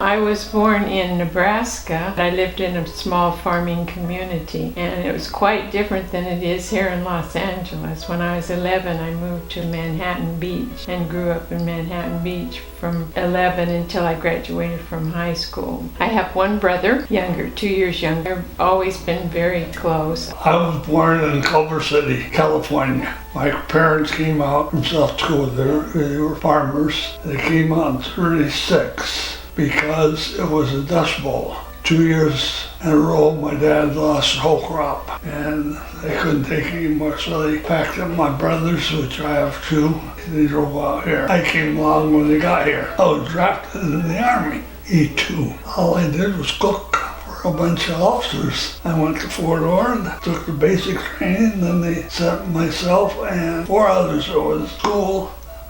I was born in Nebraska. I lived in a small farming community, and it was quite different than it is here in Los Angeles. When I was 11, I moved to Manhattan Beach and grew up in Manhattan Beach from 11 until I graduated from high school. I have one brother, younger, 2 years younger. I've always been very close. I was born in Culver City, California. My parents came out from South Dakota. They were farmers. They came out in 36 because it was a dust bowl. 2 years in a row, my dad lost the whole crop, and they couldn't take it anymore, so they packed up my brothers, which I have two. They drove out here. I came along when they got here. I was drafted in the Army, E2. All I did was cook for a bunch of officers. I went to Fort Ord, took the basic training, then they sent myself and 4 others to school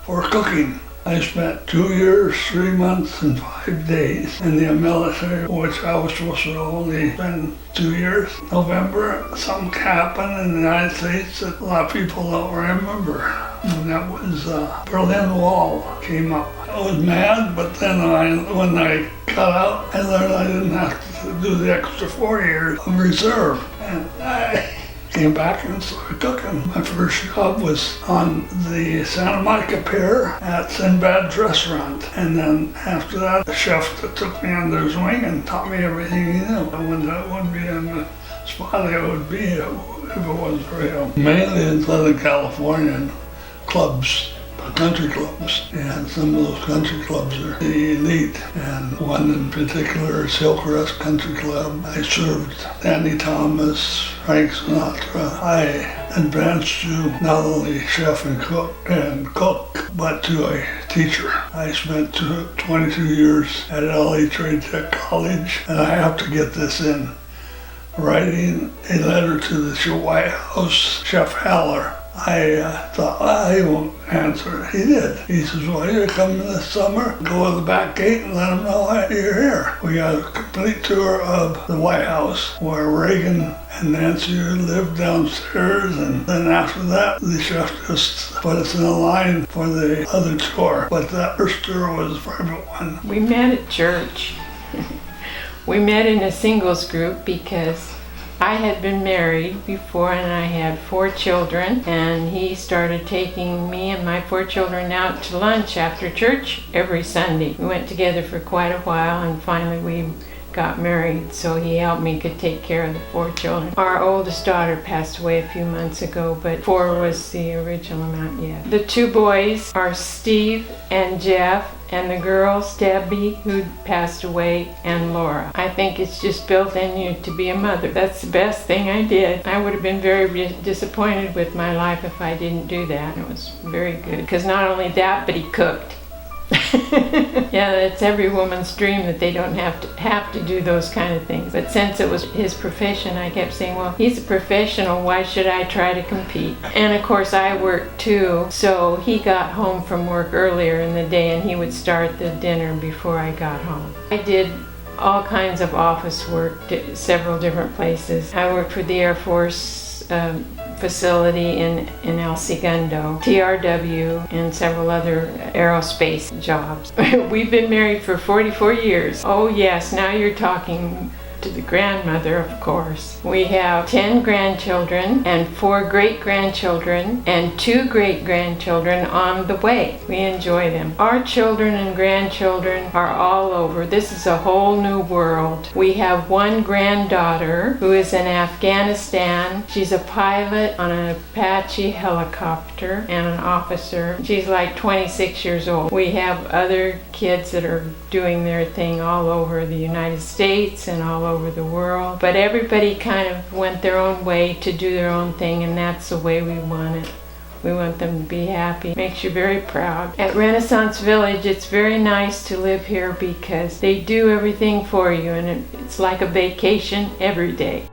for cooking. I spent 2 years, 3 months, and 5 days in the military, which I was supposed to only spend 2 years. November, something happened in the United States that a lot of people don't remember. And that was Berlin Wall came up. I was mad, but then when I got out, I learned I didn't have to do the extra 4 years of reserve. And I came back and started cooking. My first job was on the Santa Monica Pier at Sinbad's restaurant. And then after that, the chef that took me under his wing and taught me everything he knew. I wouldn't be in the spot I would be if it wasn't for him. Mainly in Southern California, clubs, country clubs, and some of those country clubs are the elite, and one in particular is Hillcrest Country Club. I served Danny Thomas, Frank Sinatra. I advanced to not only chef and cook, but to a teacher. I spent 22 years at LA Trade Tech College, and I have to get this in. Writing a letter to the White House, Chef Haller. I thought, he won't answer. He did. He says, well, you're coming this summer. Go to the back gate and let them know you're here. We got a complete tour of the White House where Reagan and Nancy lived downstairs. And then after that, the chef just put us in a line for the other tour. But that first tour was a private one. We met at church. We met in a singles group because I had been married before and I had 4 children, and he started taking me and my 4 children out to lunch after church every Sunday. We went together for quite a while, and finally we got married, so he helped me could take care of the 4 children. Our oldest daughter passed away a few months ago, but 4 was the original amount, yeah. The 2 boys are Steve and Jeff, and the girls, Debbie, who passed away, and Laura. I think it's just built in you to be a mother. That's the best thing I did. I would have been very disappointed with my life if I didn't do that. It was very good, because not only that, but he cooked. Yeah, that's every woman's dream, that they don't have to do those kind of things. But since it was his profession, I kept saying, well, he's a professional, why should I try to compete? And of course I worked too, so he got home from work earlier in the day and he would start the dinner before I got home. I did all kinds of office work, several different places. I worked for the Air Force facility in El Segundo, TRW, and several other aerospace jobs. We've been married for 44 years. Oh yes, now you're talking to the grandmother, of course. We have 10 grandchildren and 4 great-grandchildren and 2 great-grandchildren on the way. We enjoy them. Our children and grandchildren are all over. This is a whole new world. We have one granddaughter who is in Afghanistan. She's a pilot on an Apache helicopter and an officer. She's like 26 years old. We have other kids that are doing their thing all over the United States and all over the world, but everybody kind of went their own way to do their own thing, and that's the way we want it. We want them to be happy. Makes you very proud. At Renaissance Village, it's very nice to live here because they do everything for you, and it's like a vacation every day.